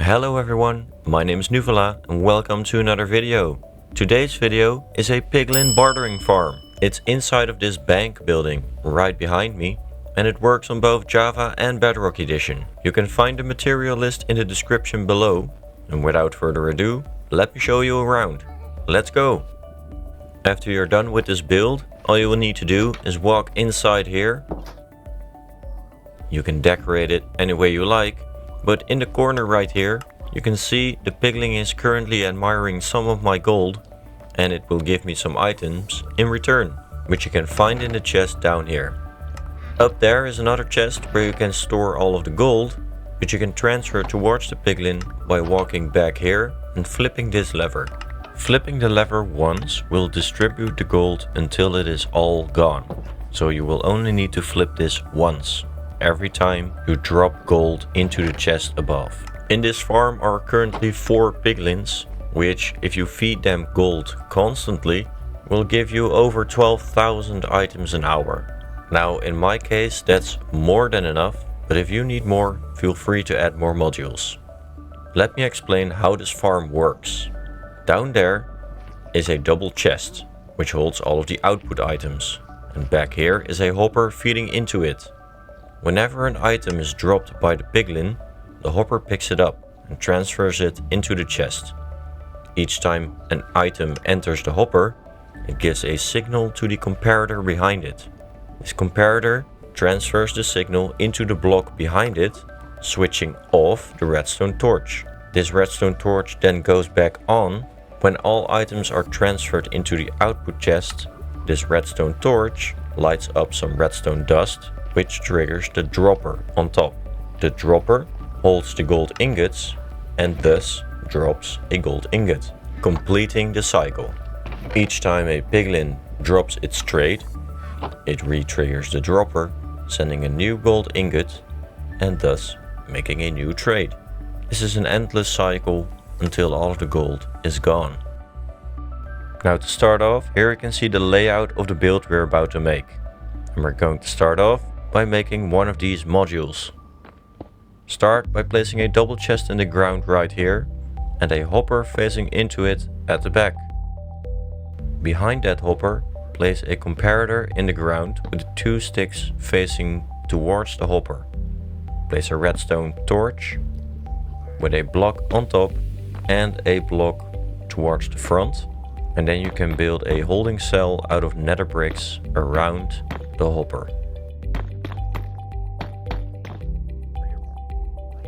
Hello everyone, my name is Nuvola and welcome to another video. Today's video is a Piglin Bartering farm. It's inside of this bank building right behind me and it works on both Java and Bedrock edition. You can find the material list in the description below, and without further ado, let me show you around. Let's go! After you're done with this build, all you will need to do is walk inside here. You can decorate it any way you like, but in the corner right here, you can see the pigling is currently admiring some of my gold, and it will give me some items in return, which you can find in the chest down here. Up there is another chest where you can store all of the gold, which you can transfer towards the piglin by walking back here and flipping this lever. Flipping the lever once will distribute the gold until it is all gone, so you will only need to flip this once every time you drop gold into the chest above. In this farm are currently 4 piglins, which if you feed them gold constantly will give you over 12,000 items an hour. Now in my case that's more than enough, but if you need more, feel free to add more modules. Let me explain how this farm works. Down there is a double chest, which holds all of the output items, and back here is a hopper feeding into it. Whenever an item is dropped by the piglin, the hopper picks it up and transfers it into the chest. Each time an item enters the hopper, it gives a signal to the comparator behind it. This comparator transfers the signal into the block behind it, switching off the redstone torch. This redstone torch then goes back on when all items are transferred into the output chest. This redstone torch lights up some redstone dust, which triggers the dropper on top. The dropper holds the gold ingots and thus drops a gold ingot, completing the cycle. Each time a piglin drops its trade, it re-triggers the dropper, sending a new gold ingot and thus making a new trade. This is an endless cycle until all of the gold is gone. Now to start off, here you can see the layout of the build we're about to make. And we're going to start off by making one of these modules. Start by placing a double chest in the ground right here and a hopper facing into it at the back. Behind that hopper, place a comparator in the ground with the 2 sticks facing towards the hopper. Place a redstone torch with a block on top and a block towards the front, and then you can build a holding cell out of nether bricks around the hopper.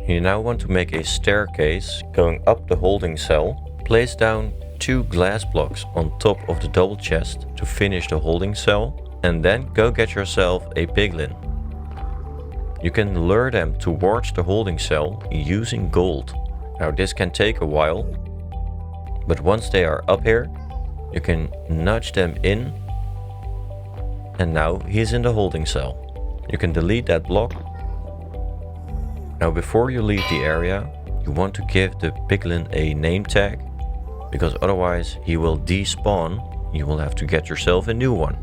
You now want to make a staircase going up the holding cell. Place down 2 glass blocks on top of the double chest to finish the holding cell, and then go get yourself a piglin. You can lure them towards the holding cell using gold. Now this can take a while, but once they are up here, you can nudge them in, and now he's in the holding cell. You can delete that block. Now before you leave the area, you want to give the piglin a name tag, because otherwise he will despawn. You will have to get yourself a new one.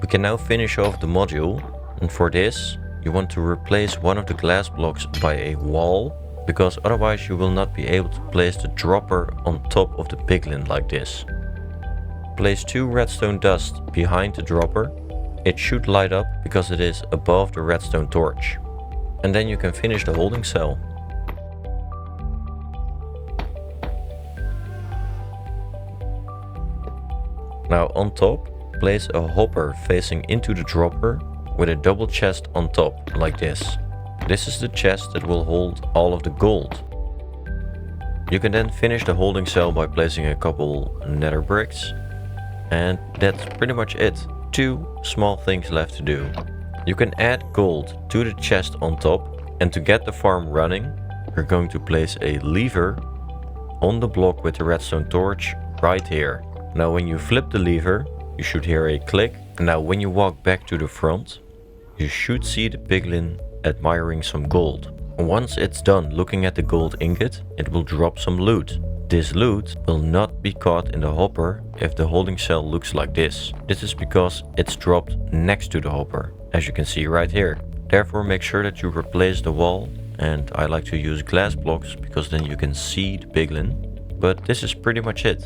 We can now finish off the module, and for this you want to replace one of the glass blocks by a wall, because otherwise you will not be able to place the dropper on top of the piglin like this. Place 2 redstone dust behind the dropper. It should light up because it is above the redstone torch. And then you can finish the holding cell. Now on top, place a hopper facing into the dropper with a double chest on top, like this. This is the chest that will hold all of the gold. You can then finish the holding cell by placing a couple nether bricks. And that's pretty much it. 2 small things left to do. You can add gold to the chest on top, and to get the farm running, we're going to place a lever on the block with the redstone torch right here. Now when you flip the lever, you should hear a click. And now when you walk back to the front, you should see the piglin admiring some gold. Once it's done looking at the gold ingot, it will drop some loot. This loot will not be caught in the hopper if the holding cell looks like this. This is because it's dropped next to the hopper, as you can see right here. Therefore make sure that you replace the wall, and I like to use glass blocks because then you can see the piglin. But this is pretty much it.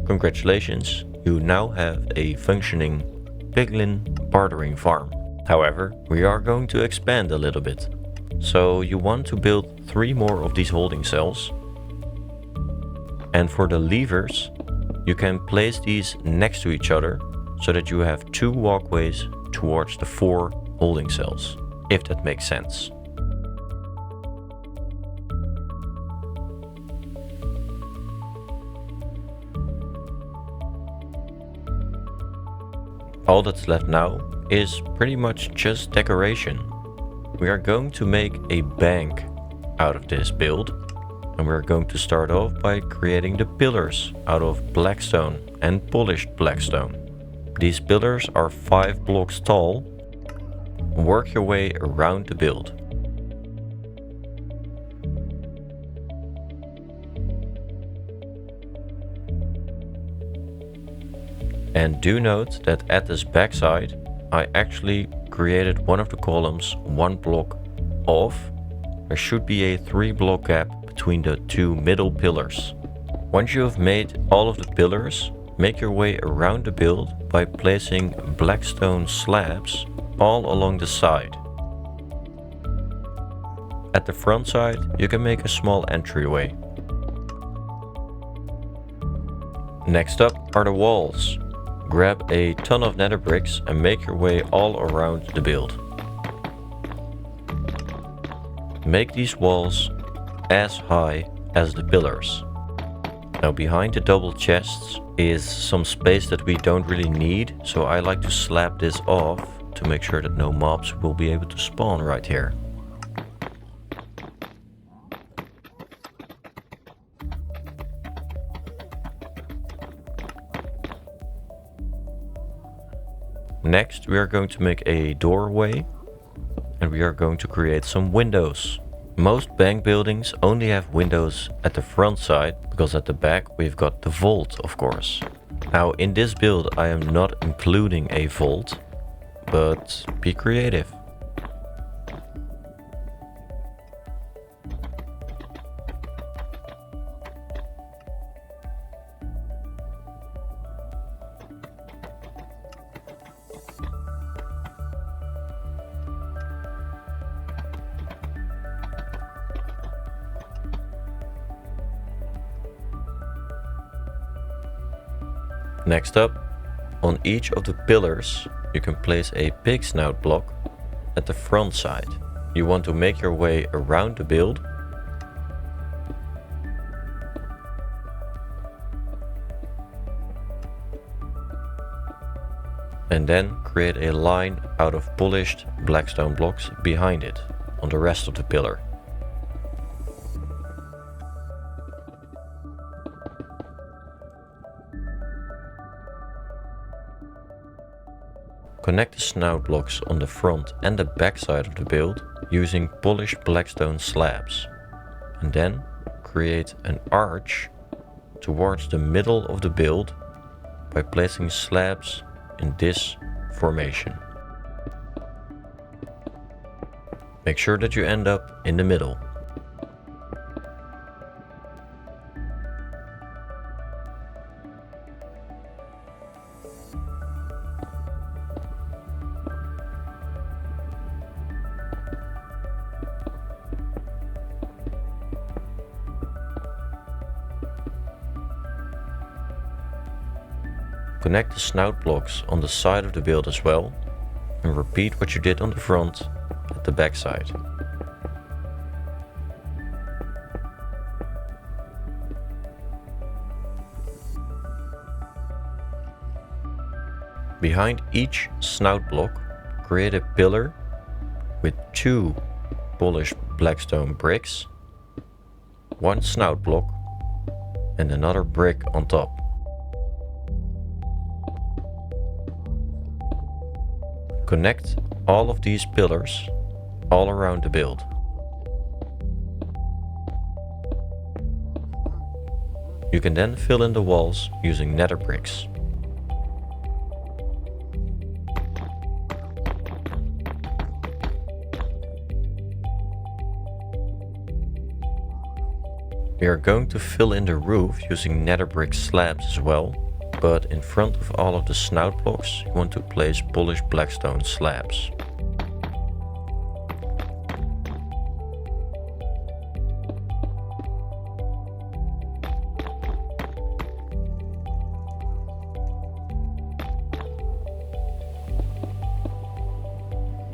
Congratulations, you now have a functioning piglin bartering farm. However, we are going to expand a little bit. So you want to build 3 more of these holding cells. And for the levers, you can place these next to each other so that you have 2 walkways towards the 4 holding cells, if that makes sense. All that's left now is pretty much just decoration. We are going to make a bank out of this build, and we're going to start off by creating the pillars out of blackstone and polished blackstone. These pillars are 5 blocks tall. Work your way around the build. And do note that at this backside, I actually created one of the columns 1 block off. There should be a 3 block gap between the 2 middle pillars. Once you have made all of the pillars, make your way around the build by placing Blackstone slabs all along the side. At the front side, you can make a small entryway. Next up are the walls. Grab a ton of nether bricks and make your way all around the build. Make these walls as high as the pillars. Now behind the double chests is some space that we don't really need, so I like to slab this off to make sure that no mobs will be able to spawn right here. Next, we are going to make a doorway, and we are going to create some windows. Most bank buildings only have windows at the front side, because at the back we've got the vault, of course. Now in this build I am not including a vault, but be creative. Next up, on each of the pillars you can place a pig snout block at the front side. You want to make your way around the build. And then create a line out of polished blackstone blocks behind it on the rest of the pillar. Connect the snout blocks on the front and the back side of the build using polished blackstone slabs. And then create an arch towards the middle of the build by placing slabs in this formation. Make sure that you end up in the middle. Connect the snout blocks on the side of the build as well, and repeat what you did on the front at the back side. Behind each snout block, create a pillar with 2 polished blackstone bricks, 1 snout block, and another brick on top. Connect all of these pillars all around the build. You can then fill in the walls using Nether Bricks. We are going to fill in the roof using Nether Brick slabs as well, but in front of all of the snout blocks you want to place polished Blackstone slabs.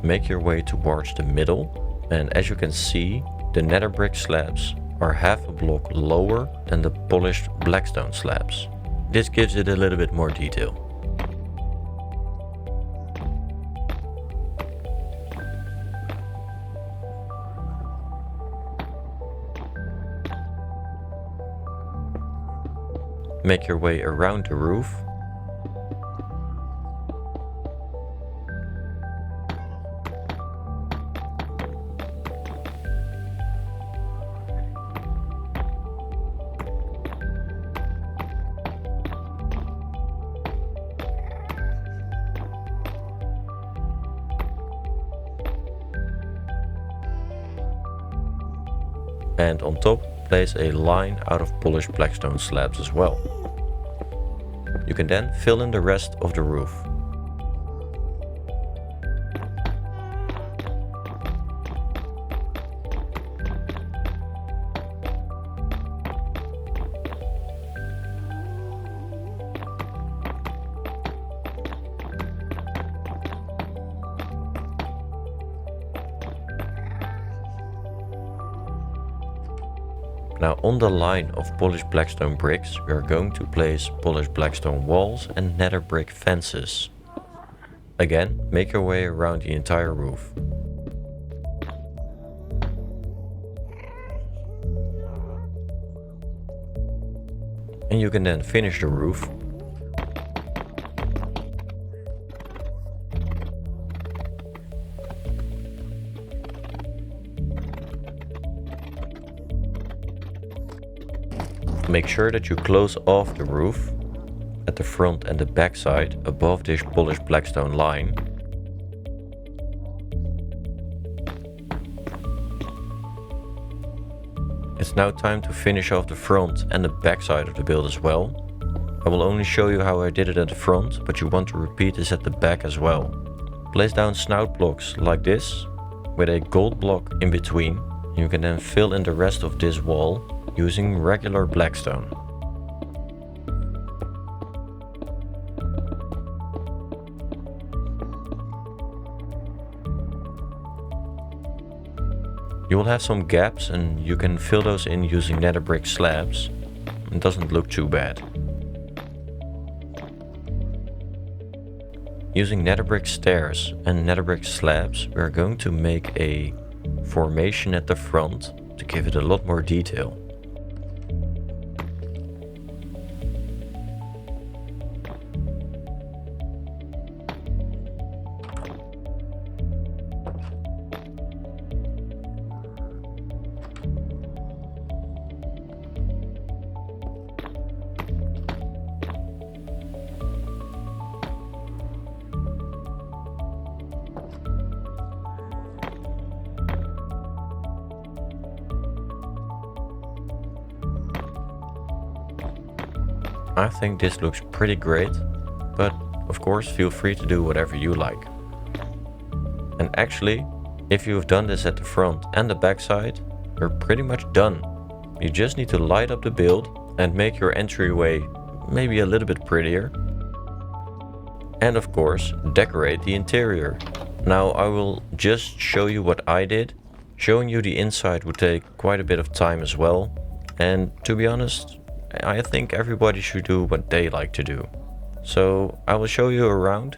Make your way towards the middle, and as you can see, the Nether Brick slabs are half a block lower than the polished Blackstone slabs. This gives it a little bit more detail. Make your way around the roof. And on top, place a line out of polished Blackstone slabs as well. You can then fill in the rest of the roof. Now on the line of polished Blackstone bricks we are going to place polished Blackstone walls and Nether brick fences. Again, make your way around the entire roof. And you can then finish the roof. Make sure that you close off the roof at the front and the back side above this polished Blackstone line. It's now time to finish off the front and the back side of the build as well. I will only show you how I did it at the front, but you want to repeat this at the back as well. Place down snout blocks like this with a gold block in between. You can then fill in the rest of this wall using regular Blackstone. You will have some gaps and you can fill those in using Nether brick slabs. It doesn't look too bad. Using Nether brick stairs and Nether brick slabs, we are going to make a formation at the front to give it a lot more detail. I think this looks pretty great, but of course feel free to do whatever you like. And actually, if you have done this at the front and the back side, you're pretty much done. You just need to light up the build and make your entryway maybe a little bit prettier. And of course, decorate the interior. Now I will just show you what I did. Showing you the inside would take quite a bit of time as well. And to be honest, I think everybody should do what they like to do. So I will show you around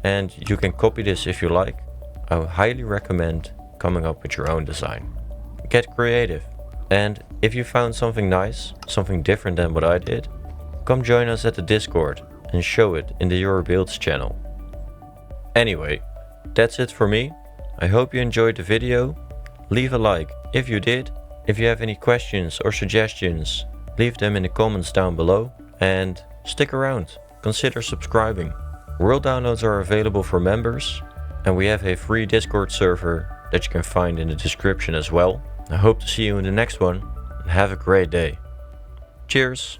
and you can copy this if you like. I would highly recommend coming up with your own design. Get creative. And if you found something nice, something different than what I did, come join us at the Discord and show it in the Your Builds channel. Anyway, that's it for me. I hope you enjoyed the video. Leave a like if you did. If you have any questions or suggestions, leave them in the comments down below and stick around. Consider subscribing. World downloads are available for members and we have a free Discord server that you can find in the description as well. I hope to see you in the next one and have a great day. Cheers!